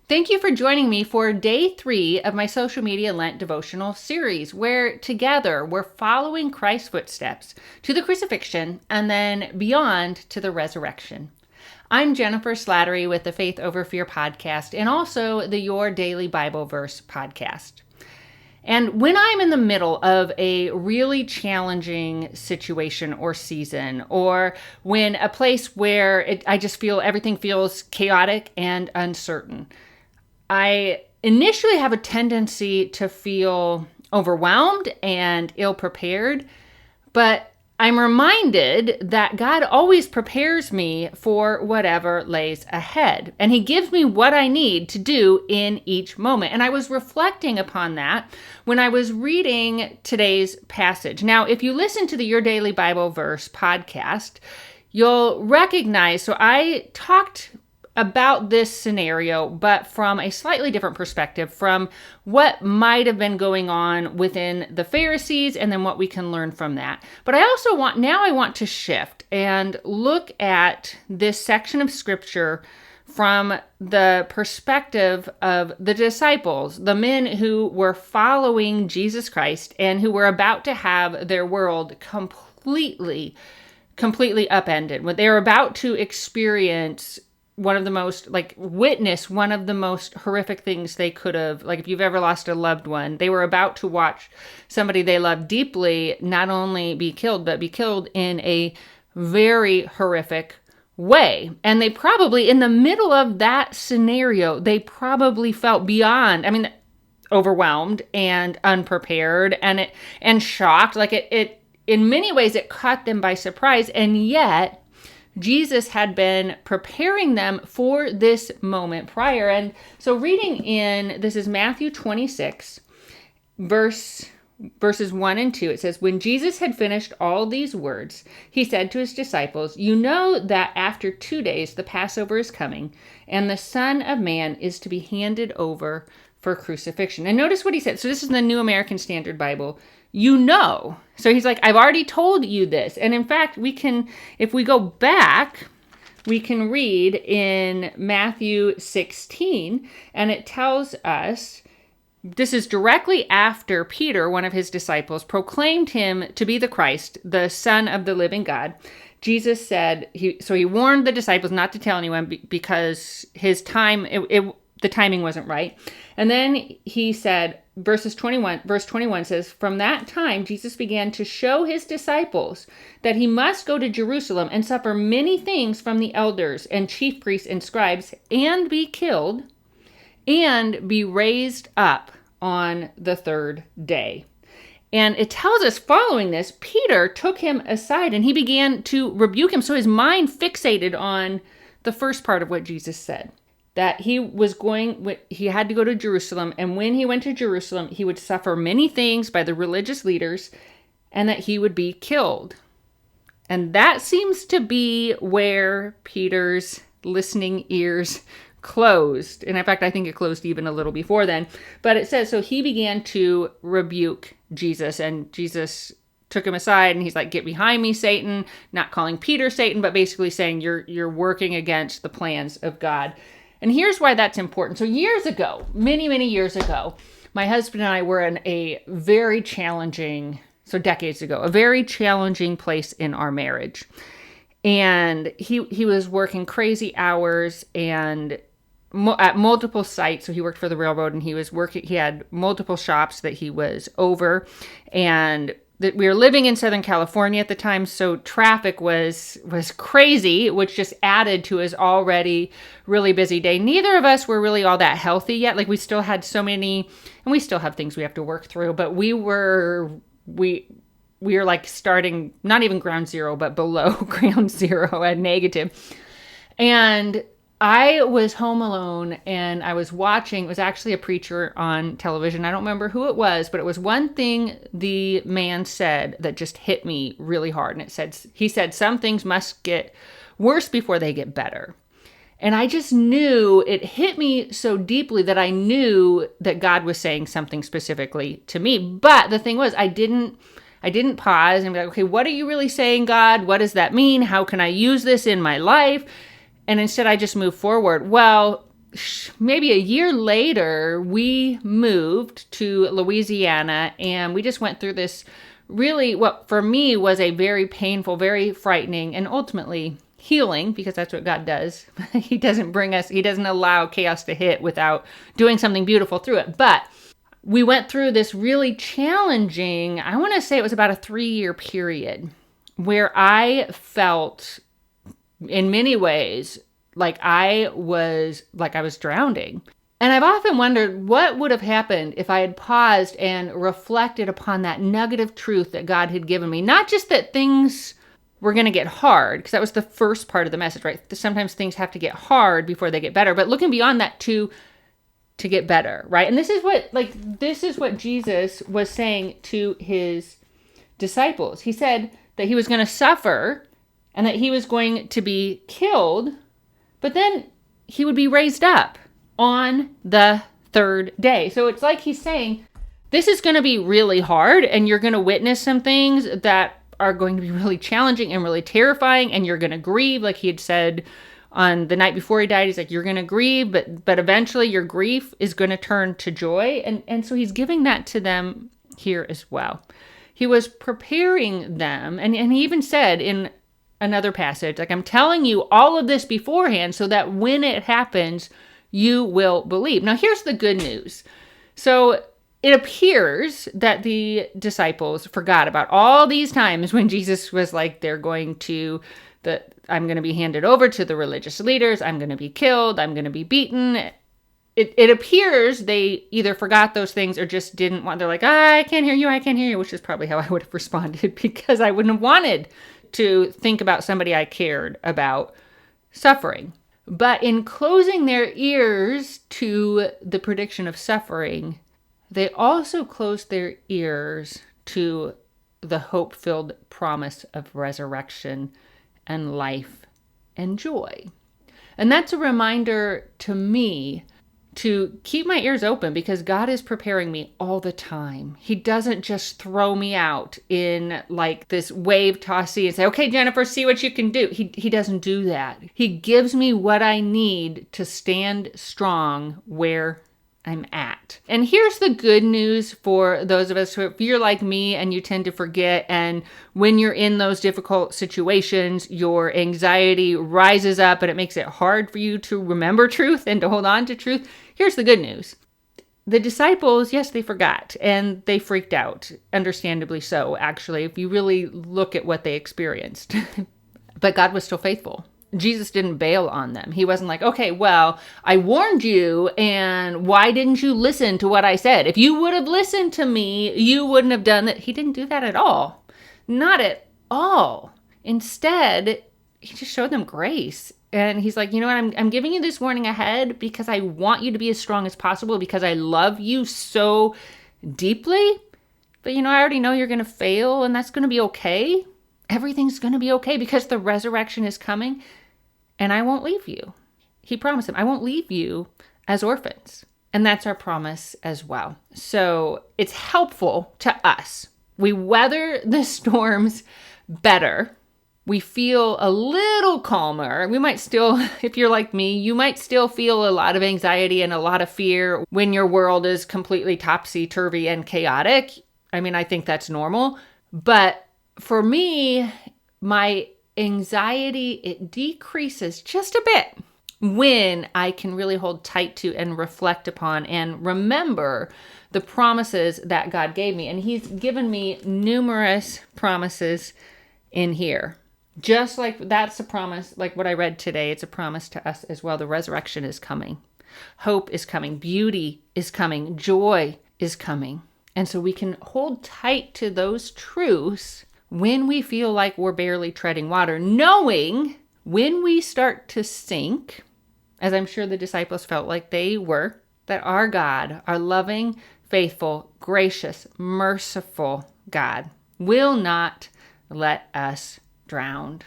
Thank you for joining me for day 3 of my social media Lent Devotional series, where together we're following Christ's footsteps to the crucifixion and then beyond to the resurrection. I'm Jennifer Slattery with the Faith Over Fear podcast and also the Your Daily Bible Verse podcast. And when I'm in the middle of a really challenging situation or season, or when a place where I just feel everything feels chaotic and uncertain, I initially have a tendency to feel overwhelmed and ill-prepared, but I'm reminded that God always prepares me for whatever lays ahead, and He gives me what I need to do in each moment. And I was reflecting upon that when I was reading today's passage. Now, if you listen to the Your Daily Bible Verse podcast, you'll recognize, so I talked about this scenario, but from a slightly different perspective, from what might have been going on within the Pharisees and then what we can learn from that. But I also want to shift and look at this section of scripture from the perspective of the disciples, the men who were following Jesus Christ and who were about to have their world completely upended. When they were about to experience witness one of the most horrific things they could have, like if you've ever lost a loved one, they were about to watch somebody they loved deeply not only be killed, but be killed in a very horrific way. And they probably, in the middle of that scenario, they probably felt overwhelmed and unprepared and shocked. It in many ways, it caught them by surprise. And yet, Jesus had been preparing them for this moment prior. And so this is Matthew 26, verses 1 and 2. It says, "When Jesus had finished all these words, he said to his disciples, 'You know that after 2 days the Passover is coming, and the Son of Man is to be handed over for crucifixion.'" And notice what he said. So this is the New American Standard Bible. You know. So he's like, I've already told you this. And in fact, if we go back, we can read in Matthew 16, and it tells us, this is directly after Peter, one of his disciples, proclaimed him to be the Christ, the Son of the living God. Jesus said, he warned the disciples not to tell anyone because his time, the timing wasn't right. And then he said, verse 21 says, "From that time, Jesus began to show his disciples that he must go to Jerusalem and suffer many things from the elders and chief priests and scribes and be killed and be raised up on the third day." And it tells us following this, Peter took him aside and he began to rebuke him. So his mind fixated on the first part of what Jesus said, that he had to go to Jerusalem, and when he went to Jerusalem, he would suffer many things by the religious leaders, and that he would be killed. And that seems to be where Peter's listening ears closed. And in fact, I think it closed even a little before then. But it says, so he began to rebuke Jesus, and Jesus took him aside, and he's like, "Get behind me, Satan," not calling Peter Satan, but basically saying you're working against the plans of God. And here's why that's important. So years ago, many years ago, my husband and I were in a very challenging place in our marriage. And he was working crazy hours and at multiple sites. So he worked for the railroad, and he had multiple shops that he was over, and that we were living in Southern California at the time, so traffic was crazy, which just added to his already really busy day. Neither of us were really all that healthy yet. Like, we still had so many, and we still have things we have to work through, but we were like starting, not even ground zero, but below ground zero at negative. And I was home alone, and I was watching, it was actually a preacher on television. I don't remember who it was, but it was one thing the man said that just hit me really hard. And he said, some things must get worse before they get better. And I just knew, it hit me so deeply that I knew that God was saying something specifically to me. But the thing was, I didn't pause and be like, okay, what are you really saying, God? What does that mean? How can I use this in my life? And instead I just moved forward. Well, maybe a year later, we moved to Louisiana, and we just went through this really, what for me was a very painful, very frightening, and ultimately healing, because that's what God does. He doesn't allow chaos to hit without doing something beautiful through it. But we went through this really challenging, I want to say it was about a 3-year period where I felt in many ways like I was drowning. And I've often wondered what would have happened if I had paused and reflected upon that nugget truth that God had given me. Not just that things were going to get hard, because that was the first part of the message, right? Sometimes things have to get hard before they get better, but looking beyond that to get better, right? And this is what Jesus was saying to his disciples. He said that he was going to suffer and that he was going to be killed, but then he would be raised up on the third day. So it's like he's saying, this is going to be really hard, and you're going to witness some things that are going to be really challenging and really terrifying, and you're going to grieve, like he had said on the night before he died. He's like, you're going to grieve, but eventually your grief is going to turn to joy. And so he's giving that to them here as well. He was preparing them, and he even said in another passage, like, I'm telling you all of this beforehand so that when it happens, you will believe. Now, here's the good news. So it appears that the disciples forgot about all these times when Jesus was like, I'm going to be handed over to the religious leaders. I'm going to be killed. I'm going to be beaten. It appears they either forgot those things or just didn't want. They're like, I can't hear you, which is probably how I would have responded, because I wouldn't have wanted to think about somebody I cared about suffering. But in closing their ears to the prediction of suffering, they also closed their ears to the hope-filled promise of resurrection and life and joy. And that's a reminder to me to keep my ears open, because God is preparing me all the time. He doesn't just throw me out in like this wave tossy and say, okay, Jennifer, see what you can do. He doesn't do that. He gives me what I need to stand strong where I'm at. And here's the good news for those of us who, if you're like me and you tend to forget, and when you're in those difficult situations, your anxiety rises up and it makes it hard for you to remember truth and to hold on to truth. Here's the good news. The disciples, yes, they forgot and they freaked out, understandably so, actually, if you really look at what they experienced. But God was still faithful. Jesus didn't bail on them. He wasn't like, okay, well, I warned you, and why didn't you listen to what I said? If you would have listened to me, you wouldn't have done that. He didn't do that at all. Not at all. Instead, he just showed them grace. And he's like, you know what, I'm giving you this warning ahead because I want you to be as strong as possible, because I love you so deeply. But I already know you're going to fail, and that's going to be okay. Everything's going to be okay, because the resurrection is coming. And I won't leave you. He promised them, I won't leave you as orphans. And that's our promise as well. So it's helpful to us. We weather the storms better. We feel a little calmer. We might still, if you're like me, you might still feel a lot of anxiety and a lot of fear when your world is completely topsy-turvy and chaotic. I mean, I think that's normal. But for me, my anxiety, it decreases just a bit when I can really hold tight to and reflect upon and remember the promises that God gave me. And he's given me numerous promises in here. Just like that's a promise, like what I read today, it's a promise to us as well. The resurrection is coming. Hope is coming. Beauty is coming. Joy is coming. And so we can hold tight to those truths when we feel like we're barely treading water, knowing when we start to sink, as I'm sure the disciples felt like they were, that our God, our loving, faithful, gracious, merciful God, will not let us drown.